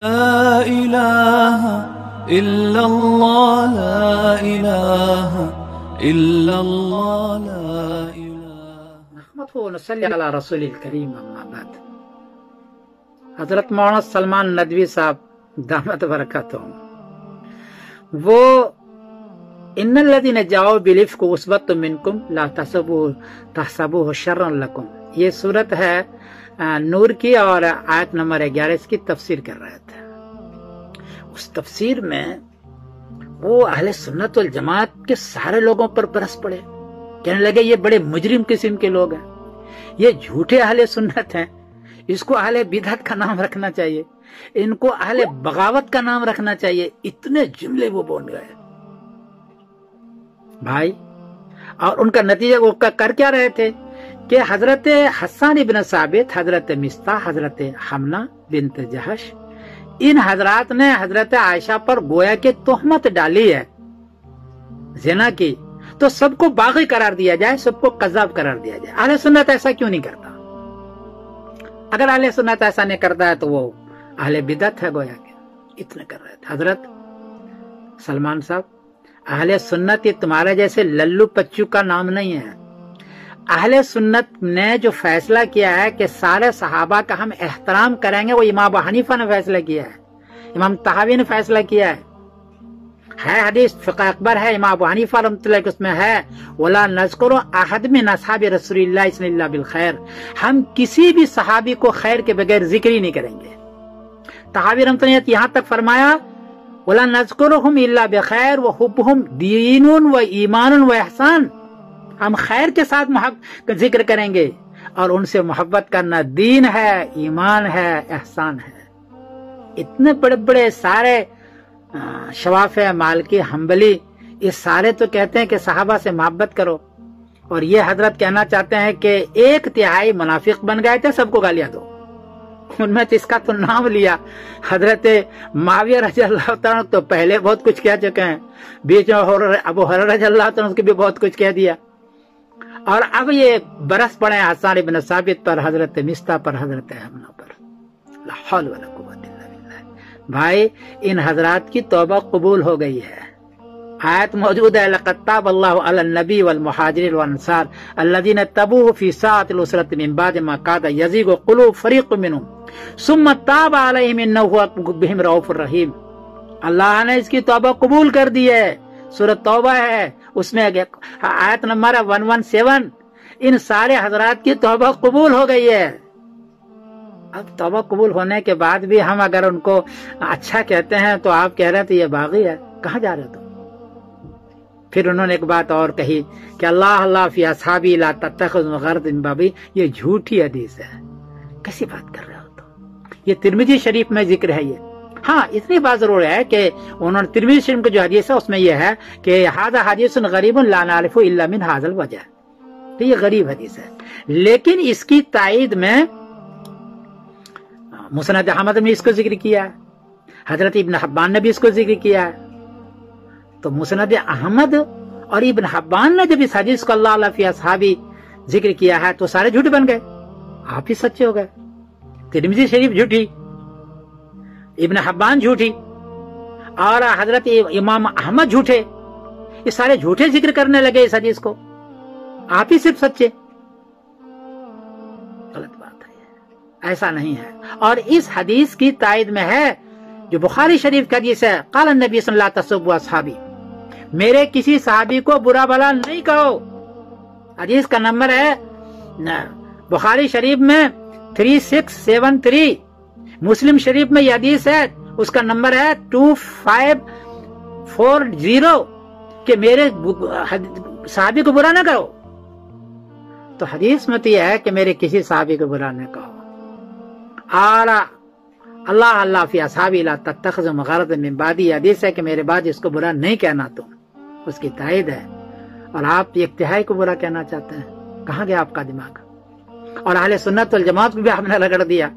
لا إله إلا الله لا إله إلا الله لا إله نحمده ونصلي على رسول الكريم اما بعد. حضرت مولانا سلمان ندوی صاحب دامت برکاتہم وہ ان الذين جاءوا بالافك عصبة منكم لا تحسبوه شرا لكم، یہ صورت ہے نور کی اور آیت نمبر 11 اس کی تفسیر کر رہے تھے. اس تفسیر میں وہ اہل سنت والجماعت کے سارے لوگوں پر برس پڑے، کہنے لگے یہ بڑے مجرم قسم کے لوگ ہیں، یہ جھوٹے اہل سنت ہیں، اس کو اہل بدعت کا نام رکھنا چاہیے، ان کو اہل بغاوت کا نام رکھنا چاہیے. اتنے جملے وہ بول گئے بھائی. اور ان کا نتیجہ وہ کر کیا رہے تھے کہ حضرت حسان ابن ثابت، حضرت مصطح، حضرت حمنہ بنت جہش، ان حضرات نے حضرت عائشہ پر گویا کہ تہمت ڈالی ہے زنا کی، تو سب کو باغی قرار دیا جائے، سب کو قذاب قرار دیا جائے. اہل سنت ایسا کیوں نہیں کرتا؟ اگر اہل سنت ایسا نہیں کرتا ہے تو وہ اہل بدعت ہے گویا کہ. اتنے کر رہے تھے حضرت سلمان صاحب. اہل سنت یہ تمہارے جیسے للو پچو کا نام نہیں ہے. اہل سنت نے جو فیصلہ کیا ہے کہ سارے صحابہ کا ہم احترام کریں گے، وہ امام ابو حنیفہ نے فیصلہ کیا ہے، امام طحاوی نے فیصلہ کیا ہے حدیث فقہ اکبر ہے امام ابو حنیفہ رحمۃ اللہ اس میں ہے وَلَا نَذْكُرُ أَحَدٍ مِّنْ أَصْحَابِ رسول اللہ صلی اللہ بالخیر، ہم کسی بھی صحابی کو خیر کے بغیر ذکر ہی نہیں کریں گے. طحاوی رحمۃ اللہ یہاں تک فرمایا وَلَا نَذْكُرُهُمْ إِلَّا بِخَيْرٍ وَحُبُّهُمْ دِينٌ وَإِيمَانٌ وَإِحْسَانٌ، ہم خیر کے ساتھ ذکر کریں گے اور ان سے محبت کرنا دین ہے، ایمان ہے، احسان ہے. اتنے بڑے بڑے سارے شوافع، مالکی، حنبلی، یہ سارے تو کہتے ہیں کہ صحابہ سے محبت کرو، اور یہ حضرت کہنا چاہتے ہیں کہ 1/3 منافق بن گئے تھے، سب کو گالیاں دو. ان میں تو اس کا تو نام لیا. حضرت معاویہ رضی اللہ تعالیٰ تو پہلے بہت کچھ کہہ چکے ہیں، بیچ میں ابو ہریرہ رضی اللہ تعالیٰ اس کی بھی بہت کچھ کہہ دیا، اور اب یہ برس پڑے حسان ابن ثابت پر، حضرت مصطح پر، حضرت حمنہ پر. لا حول ولا قوت الا باللہ. بھائی ان حضرات کی توبہ قبول ہو گئی ہے. آیت موجود ہے لقد تاب اللہ علی النبی والمہاجرین والانصار الذین تبوہ فی ساعۃ العسرۃ من بعد ما کاد یزیغ قلوب فریق منہم ثم تاب علیہم انہ بہم رؤوف الرحیم. اللہ نے اس کی توبہ قبول کر دی ہے. سورۃ توبہ ہے، اس میں آیت نمبر 117. ان سارے حضرات کی توبہ قبول ہو گئی ہے. اب توبہ قبول ہونے کے بعد بھی ہم اگر ان کو اچھا کہتے ہیں تو آپ کہہ رہے تھے یہ باغی ہے. کہاں جا رہے تو؟ پھر انہوں نے ایک بات اور کہی کہ اللہ فی اصحابی لا تتخذوا غرض من بابی، یہ جھوٹی حدیث ہے. کیسی بات کر رہے ہو تو؟ یہ ترمذی شریف میں ذکر ہے. یہ ہاں اتنی بات ضرور ہے کہ انہوں نے ترمذی شریف کی جو حدیث ہے اس میں یہ ہے کہ ھذا حدیث غریب لا نعرف الا من ھذا الوجہ، کہ یہ غریب حدیث ہے. لیکن اس کی تائید میں مسند احمد نے اس کو ذکر کیا ہے، حضرت ابن حبان نے بھی اس کو ذکر کیا ہے. تو مسند احمد اور ابن حبان نے جب اس حدیث کو اللہ فی اصحابی ذکر کیا ہے تو سارے جھوٹے بن گئے، آپ ہی سچے ہو گئے. ترمذی شریف جھوٹی، ابن حبان جھوٹی، اور حضرت امام احمد جھوٹے. یہ سارے جھوٹے ذکر کرنے لگے اس حدیث کو، آپ ہی صرف سچے. غلط بات ہے، ایسا نہیں ہے. اور اس حدیث کی تائید میں ہے جو بخاری شریف کا حدیث ہے قال النبی صلی اللہ علیہ وسلم تسبوا اصحابی، میرے کسی صحابی کو برا بھلا نہیں کہو. حدیث کا نمبر ہے بخاری شریف میں 3673، مسلم شریف میں یہ حدیث ہے اس کا نمبر ہے 2540 کہ میرے صحابی کو برا نہ کرو. تو حدیث میں تو یہ ہے کہ میرے کسی صحابی کو برا نہ کہو. اللہ فی اصحابی لا تتخذوا غرضا من بعدی، حدیث ہے کہ میرے بعد اس کو برا نہیں کہنا تم، اس کی تائید ہے. اور آپ ایک تہائی کو برا کہنا چاہتے ہیں، کہاں گیا آپ کا دماغ؟ اور اہل سنت والجماعت کو بھی آپ نے رگڑ دیا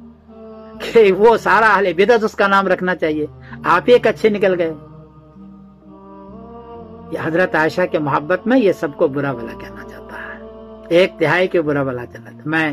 کہ وہ سارا اہل بدعت اس کا نام رکھنا چاہیے. آپ ایک اچھے نکل گئے. یہ حضرت عائشہ کے محبت میں یہ سب کو برا بھلا کہنا چاہتا ہے، 1/3 کے برا بھلا چاہتا ہے. میں